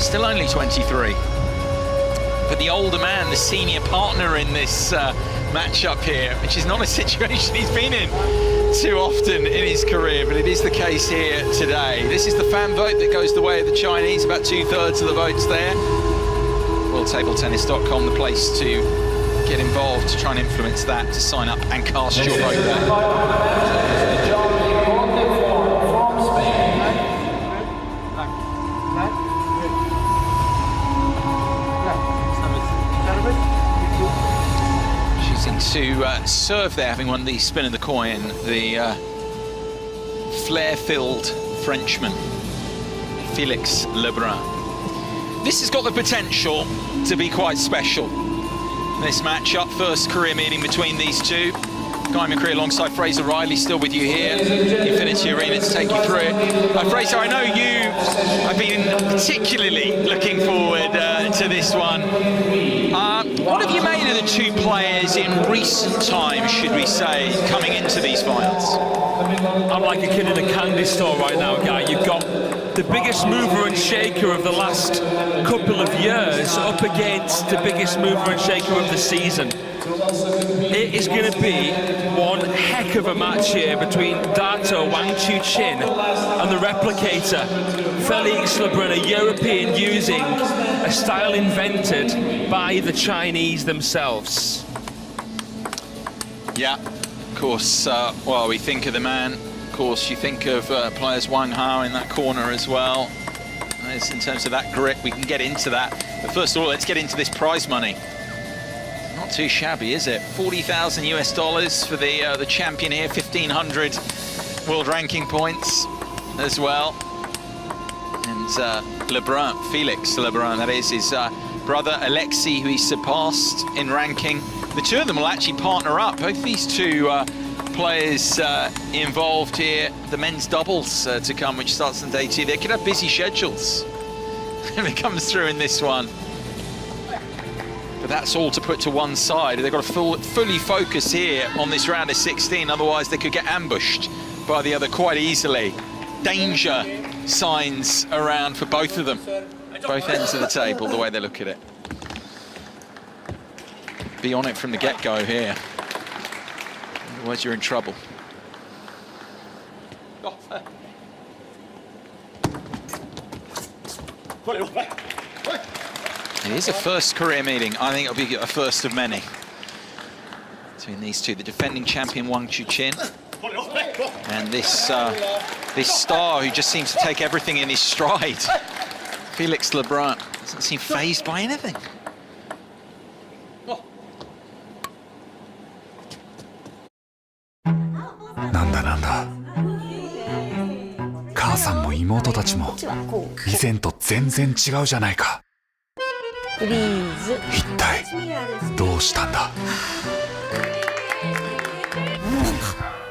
still only 23. But the older man, the senior partner in this matchup here, which is not a situation he's been in too often in his career, but it is the case here today. This is the fan vote that goes the way of the Chinese, about 2/3 of the votes there. WorldTableTennis.com, the place to get involved, to try and influence that, to sign up and cast your vote there. Choosing to serve there, having won the spin of the coin, the flair-filled Frenchman, Felix Lebrun. This has got the potential to be quite special. This matchup, first career meeting between these two. Guy McCree alongside Fraser Riley, still with you here, Infinity Arena, to take you through it. Fraser, I know you have been particularly looking forward to this one. What have you made of the two players in recent times, should we say, coming into these finals? I'm like a kid in a candy store right now, Guy. You've got the biggest mover and shaker of the last couple of years up against the biggest mover and shaker of the season. It is going to be one heck of a match here between Dato Wang Chuqin and the replicator Felix Lebrun, a European using a style invented by the Chinese themselves. Yeah, of course, well, we think of the man. Of course, you think of players Wang Hao in that corner as well. As in terms of that grip, we can get into that. But first of all, let's get into this prize money. Not too shabby, is it? 40,000 US dollars for the champion here, 1,500 world ranking points as well. And Lebrun, Felix Lebrun, that is his brother Alexei, who he surpassed in ranking. The two of them will actually partner up. Both these two players involved here, the men's doubles to come, which starts on day 2. They could have busy schedules when it comes through in this one. But that's all to put to one side. They've got to fully focus here on this round of 16, otherwise they could get ambushed by the other quite easily. Danger signs around for both of them, both ends of the table, the way they look at it. Be on it from the get-go here. Otherwise you're in trouble. It is a first career meeting. I think it'll be a first of many between these two. The defending champion Wang Chuqin and this star who just seems to take everything in his stride, Felix Lebrun. Doesn't seem fazed by anything. Nanda. 母さんも妹たちも以前と全然違うじゃないか。一体どうしたんだ。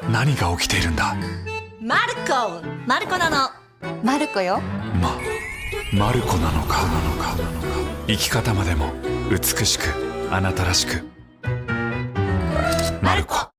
何が起きているんだ。マルコなの。マルコよ。マルコなのか。生き方までも美しくあなたらしく。マルコ。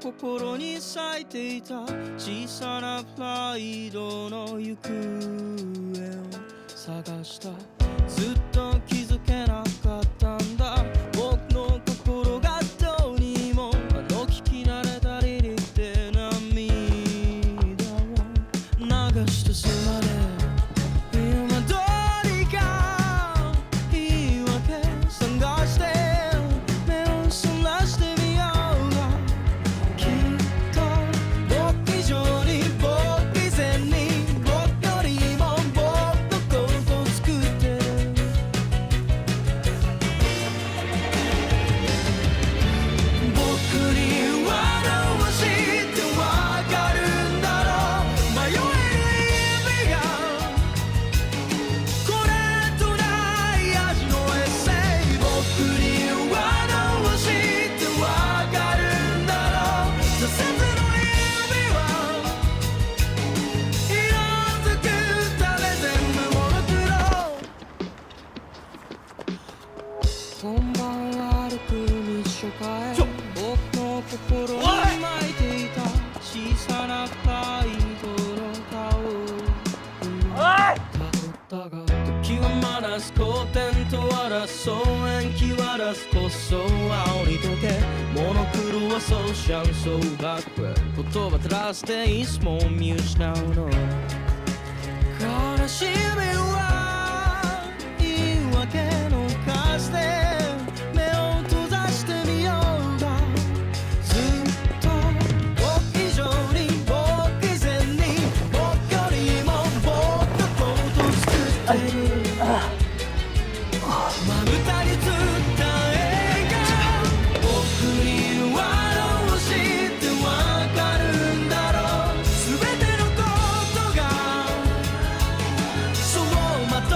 心に咲いていた小さなプライドの行方を探したずっと気づけなかったんだ僕の心がどうにも聞き慣れたりにって涙を流してしまで今どうにか言い訳探して目をそらしてみようらす古典と争う延期渡すこそ煽りとけモノクロはそうシャンソーバック言葉足らずでいつも見失うの悲しみは言い訳の数で目を閉ざしてみようがずっと僕以上に僕以前に僕よりも僕のことを作ってるまぶたに映った映画僕にはどうしてわかるんだろう全てのことがそうまと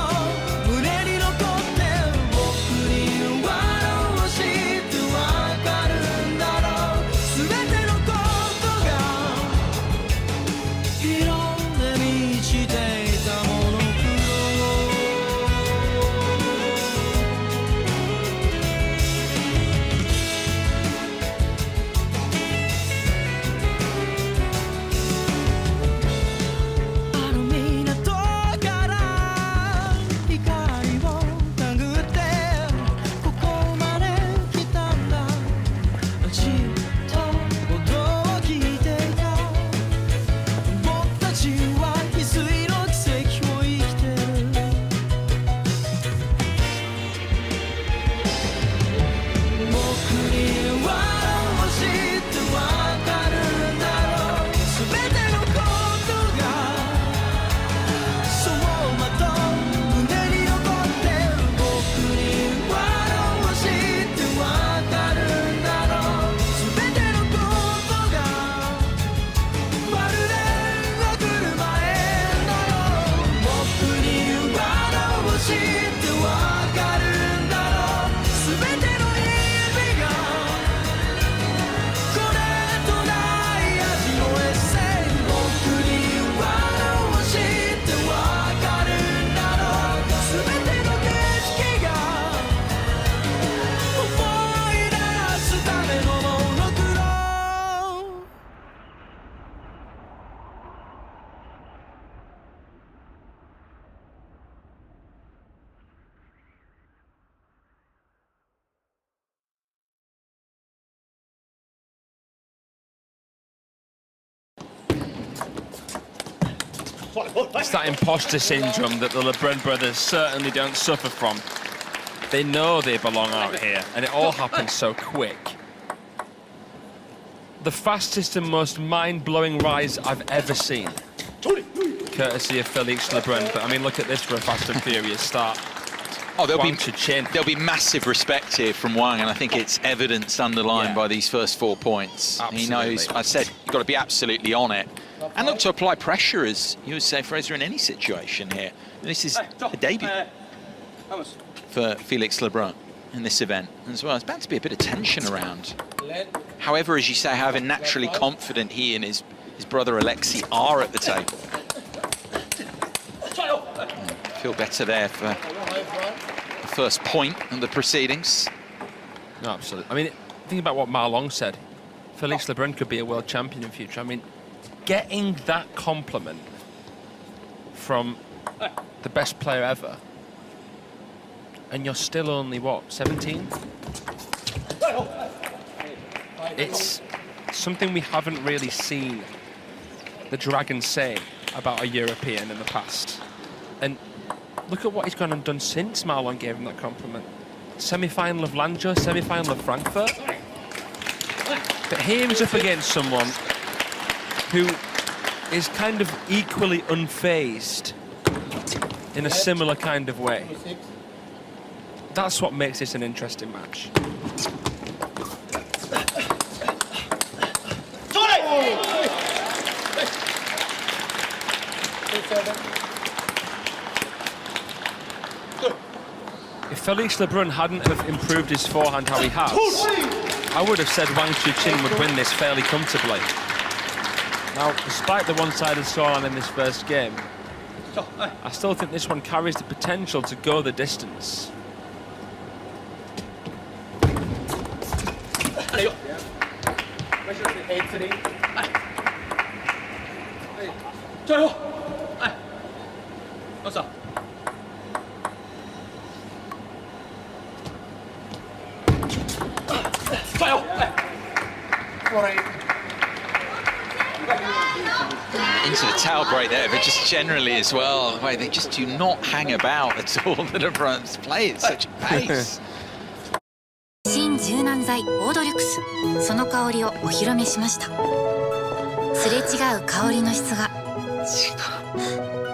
胸に残って僕にはどうしてわかるんだろう全てのことが色で満ちていたモノクあの港から光を殴ってここまで来たんだじっと驚いていた僕たちは翡翠の奇跡を生きてる僕にはどうしてわかるんだろう全てのことがそうまと胸に残って僕にはどうしてわかるんだろう全てのことがまるで来る前だろう僕にはどうしてわかるんだろう全ての意味がこれとない味のエッセイ僕にはどうしてわかるんだろう全ての景色が思い出すためのモノクロIt's that imposter syndrome that the Lebrun brothers certainly don't suffer from. They know they belong out here, and it all happens so quick. The fastest and most mind-blowing rise I've ever seen, courtesy of Felix Lebrun. But I mean, look at this for a fast and furious start. Oh, there'll Wang Chuqin. be massive respect here from Wang, and I think it's evidenced underlined by these first 4 points. Absolutely. He knows, I said, you've got to be absolutely on it. And look to apply pressure, as you would say, Fraser, in any situation here. This is a debut for Felix Lebrun in this event as well. There's bound to be a bit of tension around. However, as you say, however naturally confident he and his brother Alexei are at the table. Feel better there for the first point of the proceedings. No, absolutely. I mean, think about what Ma Long said. Felix Lebrun could be a world champion in future. I mean, getting that compliment from the best player ever, and you're still only, what, 17? It's something we haven't really seen the Dragons say about a European in the past. And look at what he's gone and done since Marlon gave him that compliment. Semi-final of Lanzhou, semi-final of Frankfurt. But here he's up against someone who is kind of equally unfazed in a similar kind of way. That's what makes this an interesting match. If Felix Lebrun hadn't have improved his forehand how he has, I would have said Wang Chuqin would win this fairly comfortably. Now, despite the one-sided scoreline in this first game, I still think this one carries the potential to go the distance. tail break there, but just generally as well, the way they just do not hang about at all. The Lebrun's play at such a pace. 新柔軟剤オードリュクス、その香りをお披露目しました。すれ違う香りの質が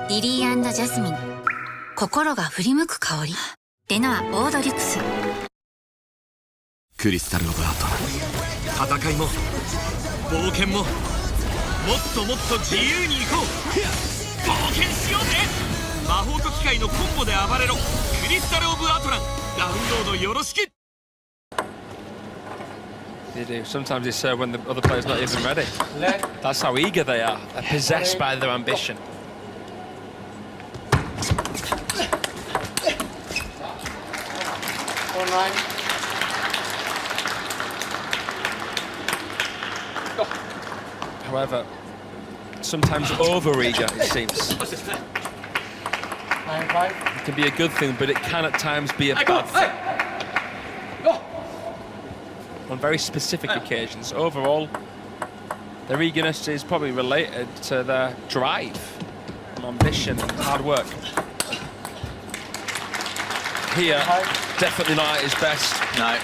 リリー&ジャスミン、心が振り向く香り。レノアオードリュクス。クリスタル・オブ・アート、戦いも冒険ももっともっと自由に行こう。冒険しようぜ。魔法と機械のコンボで暴れろ。クリスタル・オブ・アトラン、ダウンロードよろしく。 They do. Sometimes it's when the other player's not even ready. That's how eager they are. They're possessed by their ambition. However, sometimes over-eager, it seems. It can be a good thing, but it can at times be a bad thing. On very specific occasions. Overall, their eagerness is probably related to their drive and ambition and hard work. Here, definitely not at his best. No.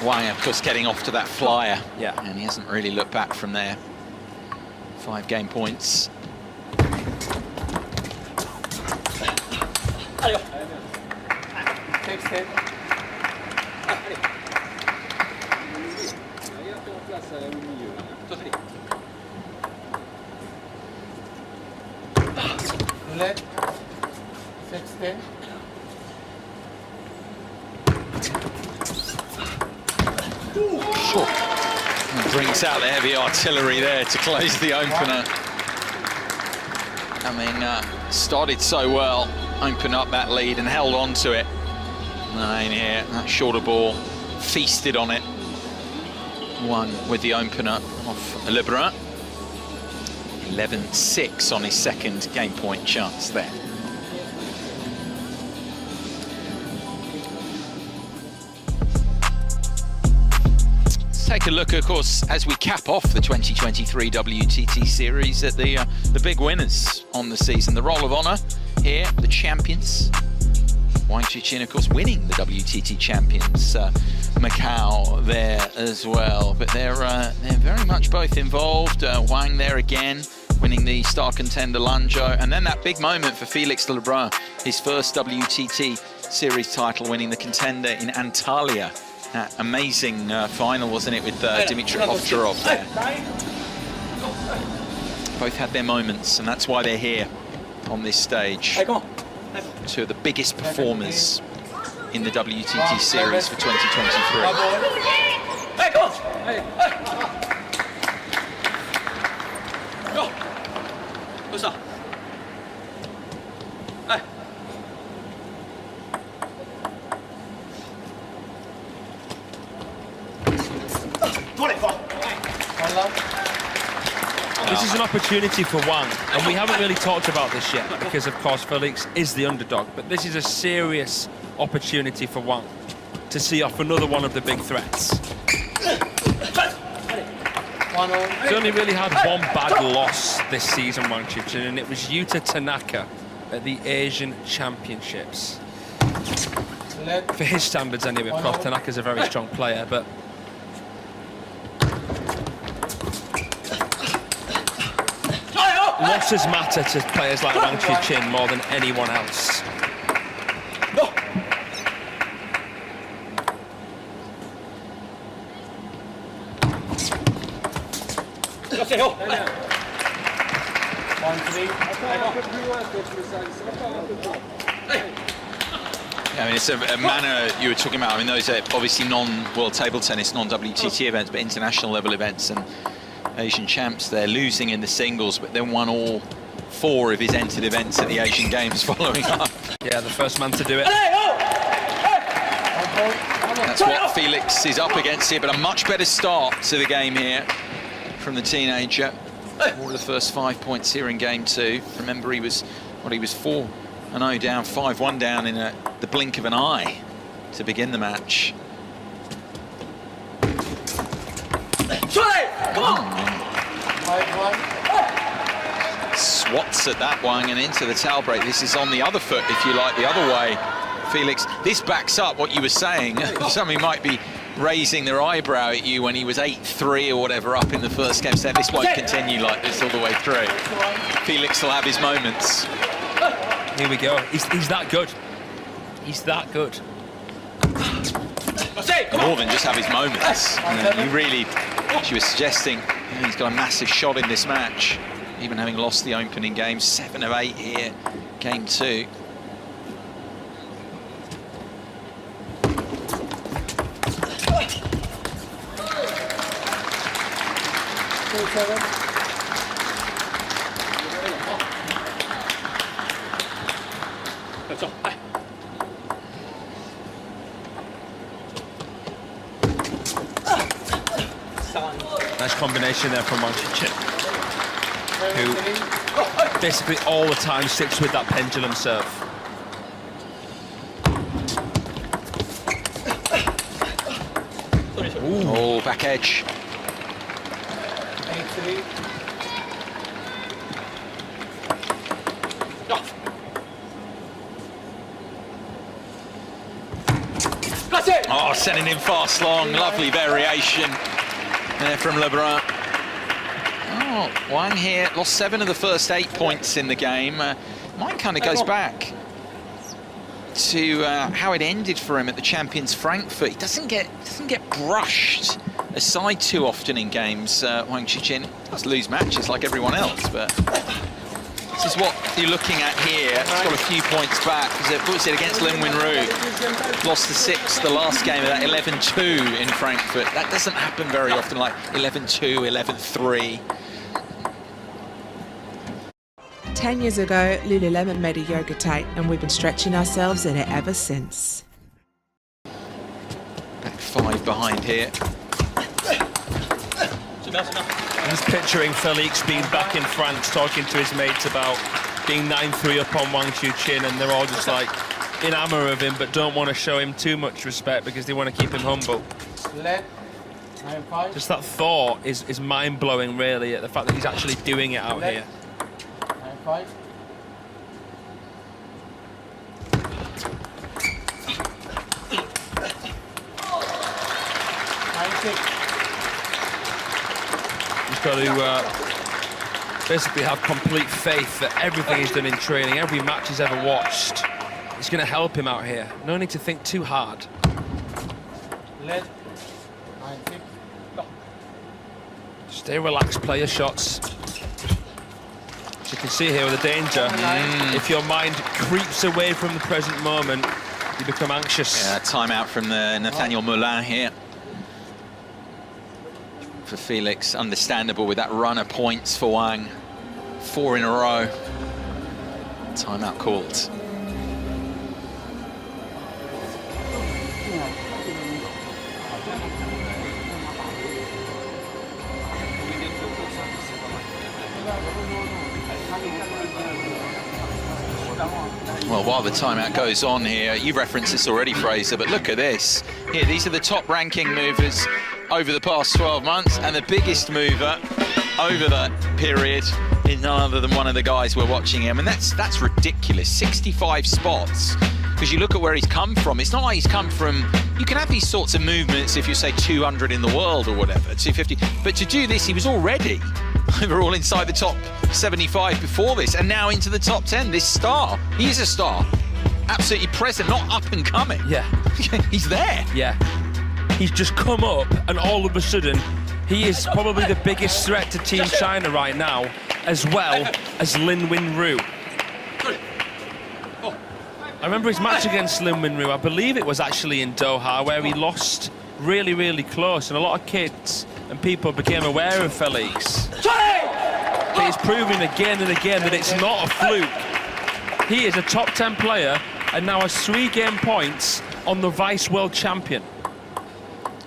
Wang, of course, getting off to that flyer. Yeah. And he hasn't really looked back from there. 5 game points. Brings out the heavy artillery there to close the opener. Started so well, opened up that lead and held on to it. And here, that shorter ball, feasted on it. Won with the opener of Lebrun. 11-6 on his second game point chance there. Take a look, of course, as we cap off the 2023 WTT series at the big winners on the season. The Roll of Honor here, the champions. Wang Chuqin, of course, winning the WTT champions. Macau there as well, but they're very much both involved. Wang there again, winning the star contender Lanzhou, and then that big moment for Felix Lebrun, his first WTT series title, winning the contender in Antalya. That amazing final, wasn't it, with Dmitry Ovcharov there. Both had their moments, and that's why they're here on this stage. Two of the biggest performers in the WTT series for 2023. This is an opportunity for Wang, and we haven't really talked about this yet because, of course, Felix is the underdog, but this is a serious opportunity for Wang to see off another one of the big threats. He's only really had one bad loss this season, Wang Chuqin, and it was Yuta Tanaka at the Asian Championships. For his standards anyway, of course, Tanaka's a very strong player, but losses matter to players like Wang Chuqin more than anyone else. I mean, it's a manner you were talking about. I mean, those are obviously non-World Table Tennis, non-WTT events, but international level events, and Asian champs, they're losing in the singles, but then won all 4 of his entered events at the Asian Games following up. Yeah, the first man to do it. That's what Felix is up against here, but a much better start to the game here from the teenager. All of the first 5 points here in game 2. Remember, he was 4-0 down, 5-1 down in the blink of an eye to begin the match. swats at that one and into the tail break. This is on the other foot, if you like, the other way. Felix, this backs up what you were saying. Somebody might be raising their eyebrow at you when he was 8-3 or whatever up in the first game, saying this won't continue like this all the way through. Felix will have his moments. Here we go. He's that good. He's that good. More than just have his moments. You really, she was suggesting, he's got a massive shot in this match, even having lost the opening game. 7 of 8 here, game 2. Nice combination there from Wang, who basically all the time sticks with that pendulum serve. Oh, back edge. Oh, sending in fast long, lovely variation there from Lebrun. Oh, Wang here lost 7 of the first 8 points in the game. Mine kind of goes back to how it ended for him at the Champions Frankfurt. He doesn't get brushed aside too often in games. Wang Chuqin does lose matches like everyone else, but this is what you're looking at here. He's got a few points back because it puts it against Lin Wenru. Lost the 6 the last game of that 11-2 in Frankfurt. That doesn't happen very often, like 11-2, 11-3. 10 years ago, Lululemon made a yoga tape, and we've been stretching ourselves in it ever since. Back 5 behind here. He's picturing Felix being back in France, talking to his mates about being 9-3 up on Wang Chuqin, and they're all just like enamored of him, but don't want to show him too much respect because they want to keep him humble. Just that thought is mind-blowing, really, at the fact that he's actually doing it out here. He's got to basically have complete faith that everything he's done in training, every match he's ever watched, is going to help him out here. No need to think too hard. Stay relaxed, play your shots. As you can see here with the danger, if your mind creeps away from the present moment, you become anxious. Yeah, timeout from the Nathaniel Moulin here. For Felix, understandable with that run of points for Wang. 4 in a row. Timeout called. Well, while the timeout goes on here, you've referenced this already, Fraser, but look at this. Here, these are the top ranking movers over the past 12 months, and the biggest mover over that period is none other than one of the guys we're watching him. And that's ridiculous, 65 spots. Because you look at where he's come from, it's not like he's come from, you can have these sorts of movements if you say 200 in the world or whatever, 250, but to do this, he was already overall inside the top 75 before this, and now into the top 10, this star. He is a star, absolutely present, not up and coming. Yeah. He's there. Yeah. He's just come up, and all of a sudden, he is probably the biggest threat to Team China right now, as well as Lin Wenru. I remember his match against Lin Wenru, I believe it was actually in Doha, where he lost really, really close, and a lot of kids and people became aware of Felix. But he's proving again and again that it's not a fluke. He is a top 10 player and now has 3 game points on the vice world champion.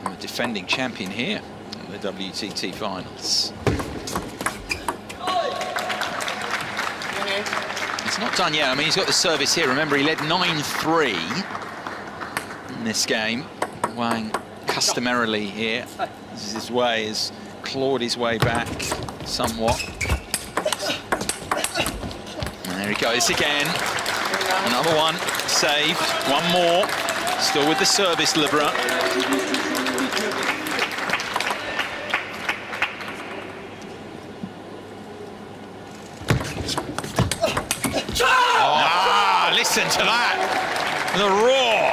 And the defending champion here in the WTT finals. It's not done yet. I mean, he's got the service here. Remember, he led 9-3 in this game. Wang customarily here, this is his way, has clawed his way back somewhat. There he goes again. Another one saved. One more. Still with the service, Lebrun. Listen to that. The roar.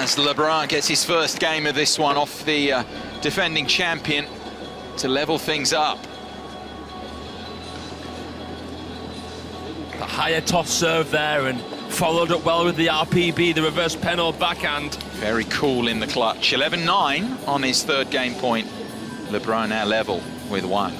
As Lebrun gets his first game of this one off the defending champion to level things up. The higher toss serve there and followed up well with the RPB, the reverse penal backhand. Very cool in the clutch. 11-9 on his third game point. Lebrun now level with Wang.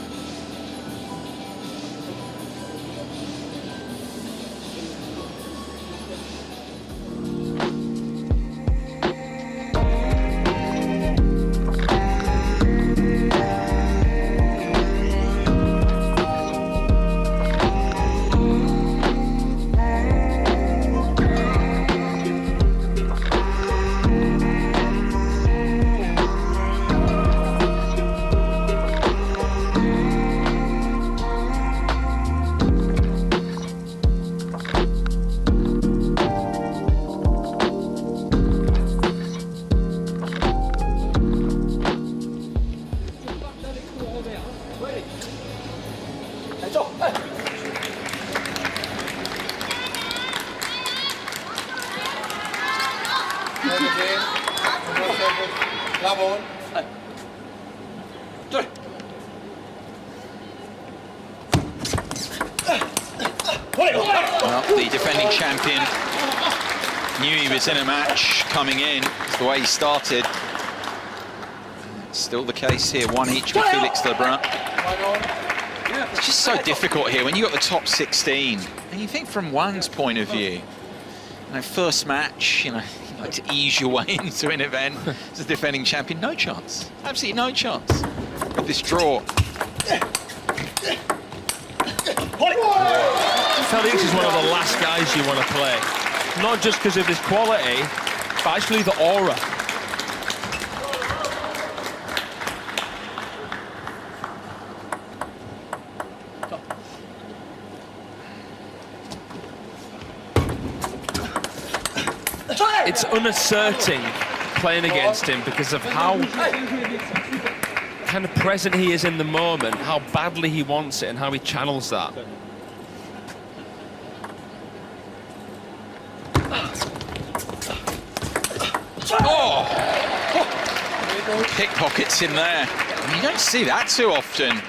Well, the defending champion knew he was in a match coming in. It's the way he started. Still the case here, one each with Felix Lebrun. It's just so difficult here when you got the top 16. And you think from Wang's point of view, first match, you like to ease your way into an event as a defending champion, no chance, absolutely no chance with this draw. Felix is one of the last guys you want to play, not just because of his quality, but actually the aura. It's unasserting playing against him because of how kind of present he is in the moment, how badly he wants it and how he channels that. Oh! Pickpockets in there. I mean, you don't see that too often.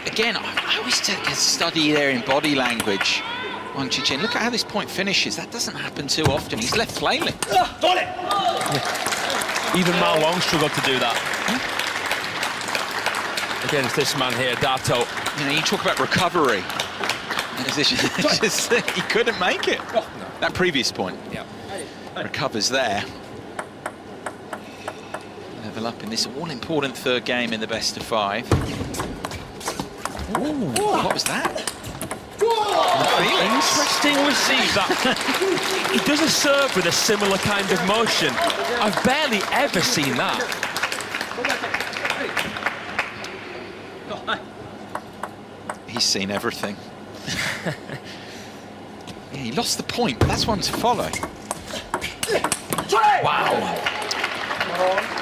Again, I always take a study there in body language. Wang Chuqin, look at how this point finishes. That doesn't happen too often. He's left flailing. Even Ma Wang struggled to do that. Against this man here, Dato. You talk about recovery. He couldn't make it. That previous point. Yeah. Recovers there. Level up in this all-important third game in the best of 5. Ooh, what was that? Interesting receive that. He does a serve with a similar kind of motion. I've barely ever seen that. He's seen everything. Yeah, he lost the point, but that's one to follow. Wow.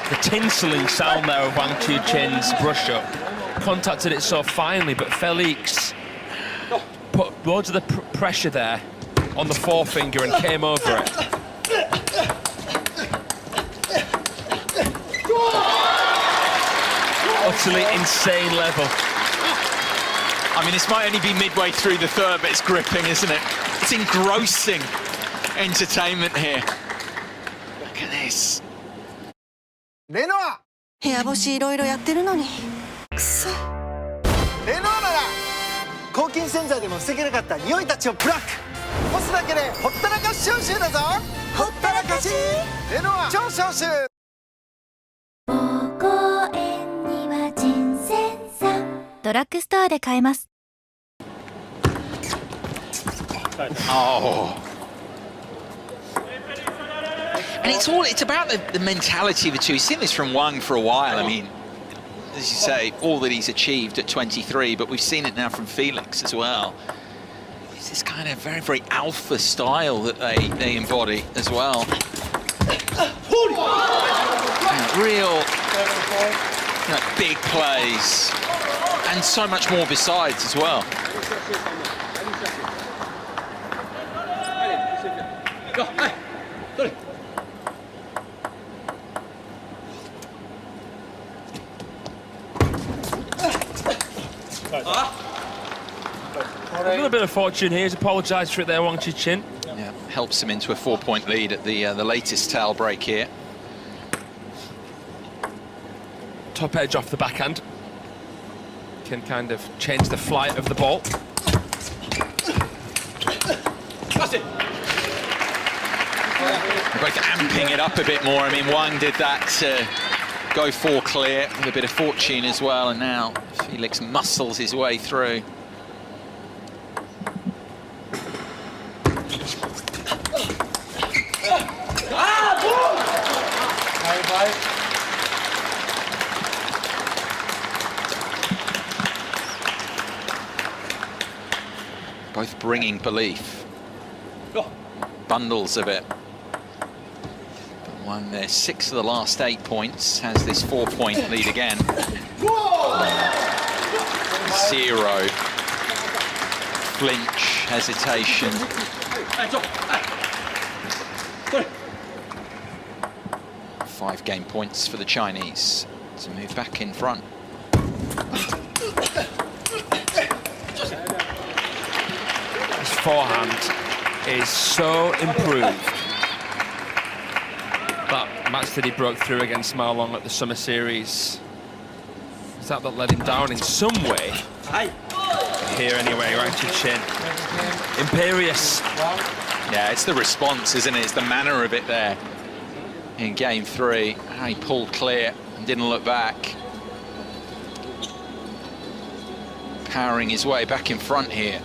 The tinselling sound there of Wang Chuqin's brush-up. Contacted it so finely, but Felix put loads of the pressure there on the forefinger and came over it. Utterly insane level. I mean, this might only be midway through the third, but it's gripping, isn't it? It's engrossing entertainment here. Look at this. レノア部屋干しいろいろやってるのにくそレノアなら抗菌洗剤でも防げなかった匂いたちをブラック干すだけでほったらかし消臭だぞほったらかしレノア超消臭公園には人選さんドラッグストアで買えます Oh. And it's about the mentality of the two. You've seen this from Wang for a while. I mean, as you say, all that he's achieved at 23, but we've seen it now from Felix as well. It's this kind of very, very alpha style that they embody as well. Real big plays, and so much more besides as well. A little bit of fortune here. He's apologised for it there, Wang Chuqin. Yeah, helps him into a 4-point lead at the latest towel break here. Top edge off the backhand. Can kind of change the flight of the ball. That's it. They're both amping it up a bit more. I mean, Wang did that to go 4 clear with a bit of fortune as well, and now Felix muscles his way through. Both bringing belief. Bundles of it. But Wang there, 6 of the last 8 points, has this 4-point lead again. 0. Flinch, hesitation. 5 game points for the Chinese to move back in front. His forehand is so improved. That match that he broke through against Marlon at the Summer Series, is that led him down in some way? Here anyway, Wang Chuqin. Imperious. Yeah, it's the response, isn't it? It's the manner of it there in game 3. How he pulled clear and didn't look back. Powering his way back in front here.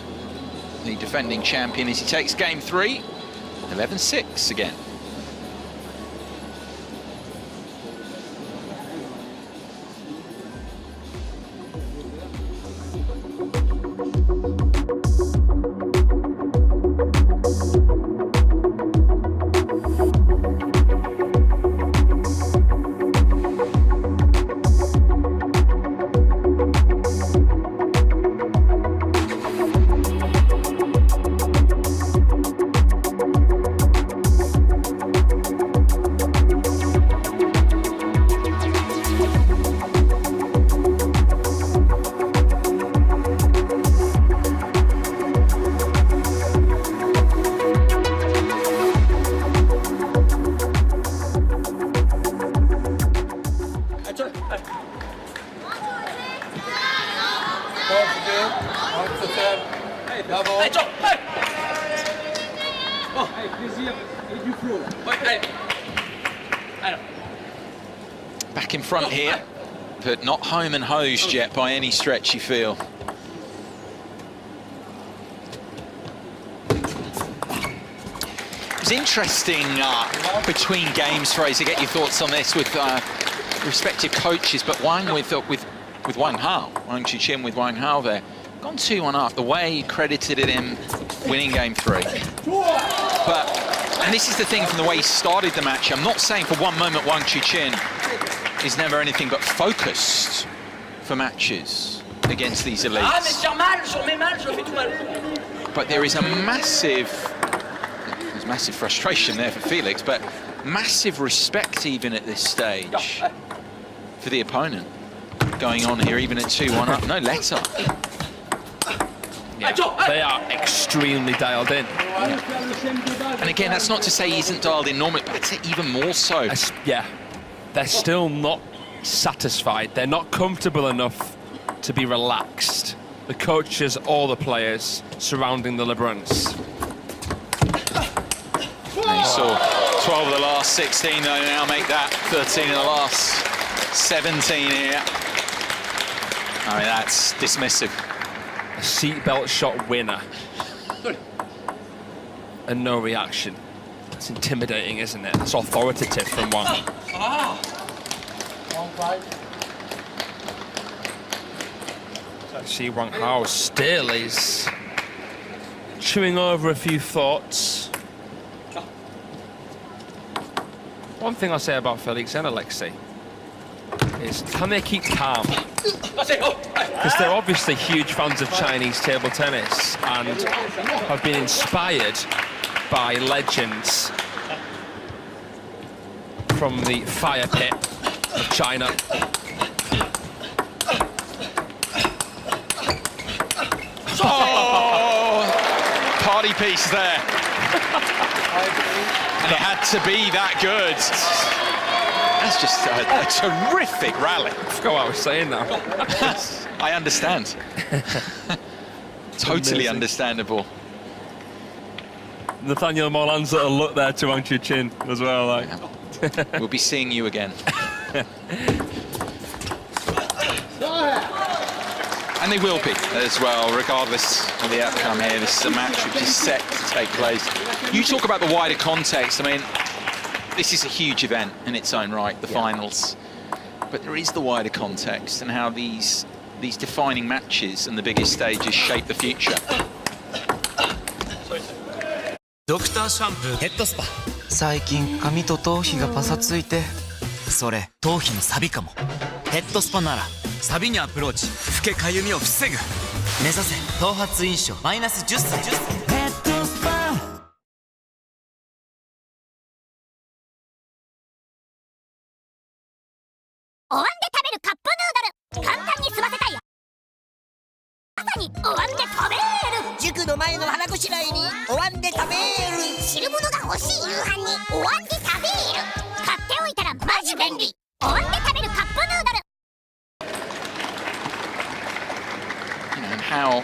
The defending champion as he takes game 3, 11-6 again. Back in front here, but not home and hosed yet by any stretch, you feel. It's interesting between games, Fraser, get your thoughts on this with respective coaches, but Wang with Wang Hao, Wang Chuqin with Wang Hao there. Gone 2-1 up, the way he credited it him winning game 3. But, and this is the thing from the way he started the match, I'm not saying for one moment Wang Chuqin is never anything but focused for matches against these elites. But there is a massive frustration there for Felix, but massive respect even at this stage for the opponent going on here, even at 2-1 up. No letter. Yeah, they are extremely dialed in. Yeah. And again, that's not to say he isn't dialed in normally, but I'd say even more so. Yeah, they're still not satisfied. They're not comfortable enough to be relaxed. The coaches, all the players surrounding the Lebruns. And you saw 12 of the last 16, they now make that 13 of the last 17 here. I mean, that's dismissive. A seatbelt shot winner. And no reaction. That's intimidating, isn't it? That's authoritative from Wang. See Wang Hao still is chewing over a few thoughts. One thing I'll say about Felix and Alexei is, can they keep calm? Because they're obviously huge fans of Chinese table tennis and have been inspired by legends from the fire pit of China. Oh, party piece there. And it had to be that good. That's just a terrific rally. I forgot what I was saying now. I understand. Totally understandable. Nathaniel Molan's little look there to Wang Chuqin as well. Like. We'll be seeing you again. And they will be as well, regardless of the outcome here. This is a match which is set to take place. You talk about the wider context. I mean, this is a huge event in its own right, the finals. But there is the wider context and how these defining matches and the biggest stages shape the future. ドクターシャンプーヘッドスパ最近髪と頭皮がパサついてそれ頭皮のサビかもヘッドスパならサビにアプローチ老けかゆみを防ぐ目指せ頭髪印象マイナス10歳ヘッドスパお椀で食べるカップヌードル簡単に済ませたいまさにお椀で食べる塾の前の腹ごしらえにお椀で食べる汁物が欲しい夕飯にお椀で食べる買っておいたらマジ便利お椀で食べるカップヌードル And how,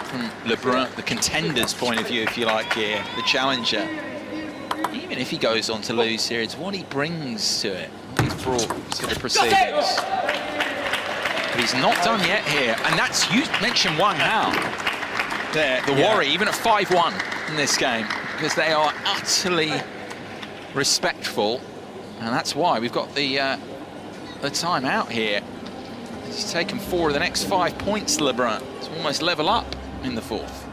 from Lebrun, the contender's point of view, if you like here, the challenger, even if he goes on to lose here, it's what he brings to it, what he's brought to the proceedings. But he's not done yet here, and that's, you mentioned Wang Hao there, the worry, even at 5-1 in this game, because they are utterly respectful, and that's why we've got the time out here. He's taken 4 of the next 5 points, Lebrun. It's almost level up in the fourth.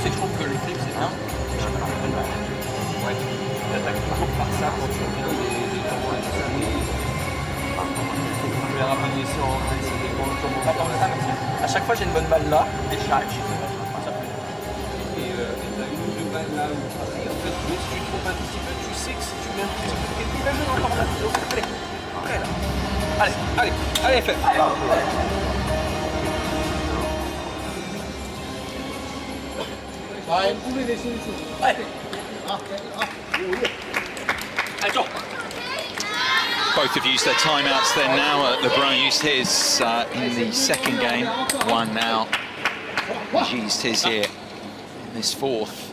C'est toujours que le flip c'est bien. Ouais, l'attaque toujours par ça quand tu reviens des tournois et tout ça. Je vais ramener ça en fait, ça dépend comment. Pas comme ça, mais à chaque fois j'ai une bonne balle là, et je charge. Et t'as une ou deux balles là où et en fait, si tu te trompes un petit peu, tu sais que si tu mets un petit peu, tu es jeune encore là. Allez, après là. Allez, fais. Both have used their timeouts then now. Lebrun used his in the second game. One now. He's used his here in this fourth.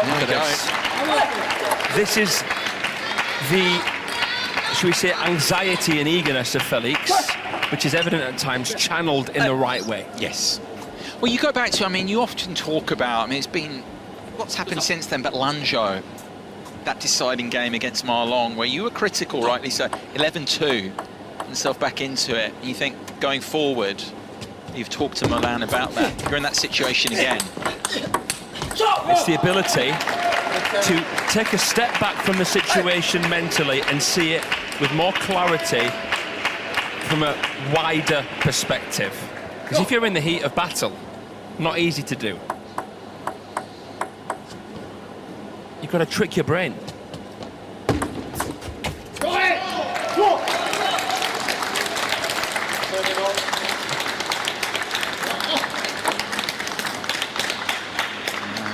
There we go. This is the, should we say, anxiety and eagerness of Felix, which is evident at times, channeled in the right way. Yes. Well, you go back to, I mean, you often talk about, I mean, it's been, what's happened since then, but Lanzhou, that deciding game against Ma Long, where you were critical, rightly so, 11-2, and yourself back into it. And you think, going forward, you've talked to Milan about that. You're in that situation again. It's the ability to take a step back from the situation mentally and see it with more clarity from a wider perspective. Because if you're in the heat of battle, not easy to do. You've got to trick your brain.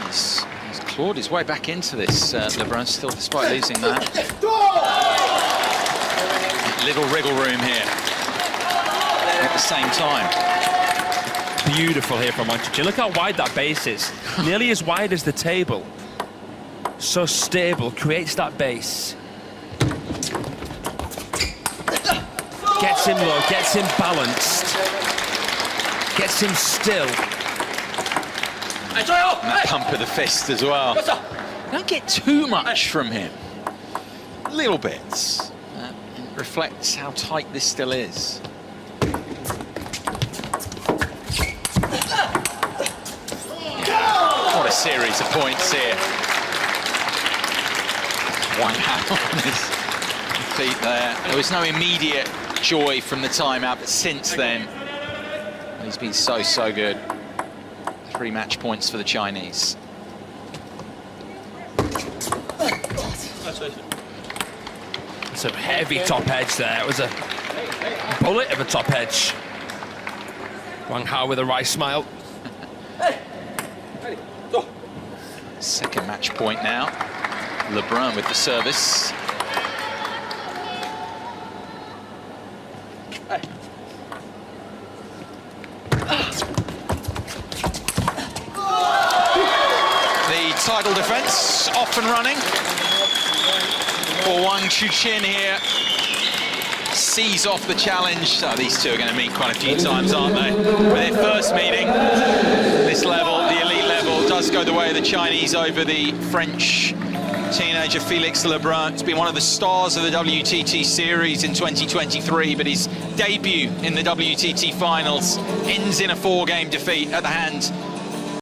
He's clawed his way back into this, Lebrun, still, despite losing that. Little wriggle room here at the same time. Beautiful here from Wang Chuqin. Look how wide that base is. Nearly as wide as the table. so stable, creates that base. Gets him low, gets him balanced, gets him still. And that pump of the fist as well. Don't get too much from him. Little bits. It reflects how tight this still is. What a series of points here. Wang on his feet there. There was no immediate joy from the timeout, but since then, he's been so good. 3 match points for the Chinese. It's a heavy top edge there. It was a bullet of a top edge. Wang Hao with a wry smile. Second match point now. Lebrun with the service. The title defense off and running for Wang Chuqin here. Sees off the challenge. Oh, these two are going to meet quite a few times, aren't they? For their first meeting, this level, the elite level, does go the way of the Chinese over the French teenager Felix Lebrun. It's been one of the stars of the WTT series in 2023, but his debut in the WTT finals ends in a 4-game defeat at the hand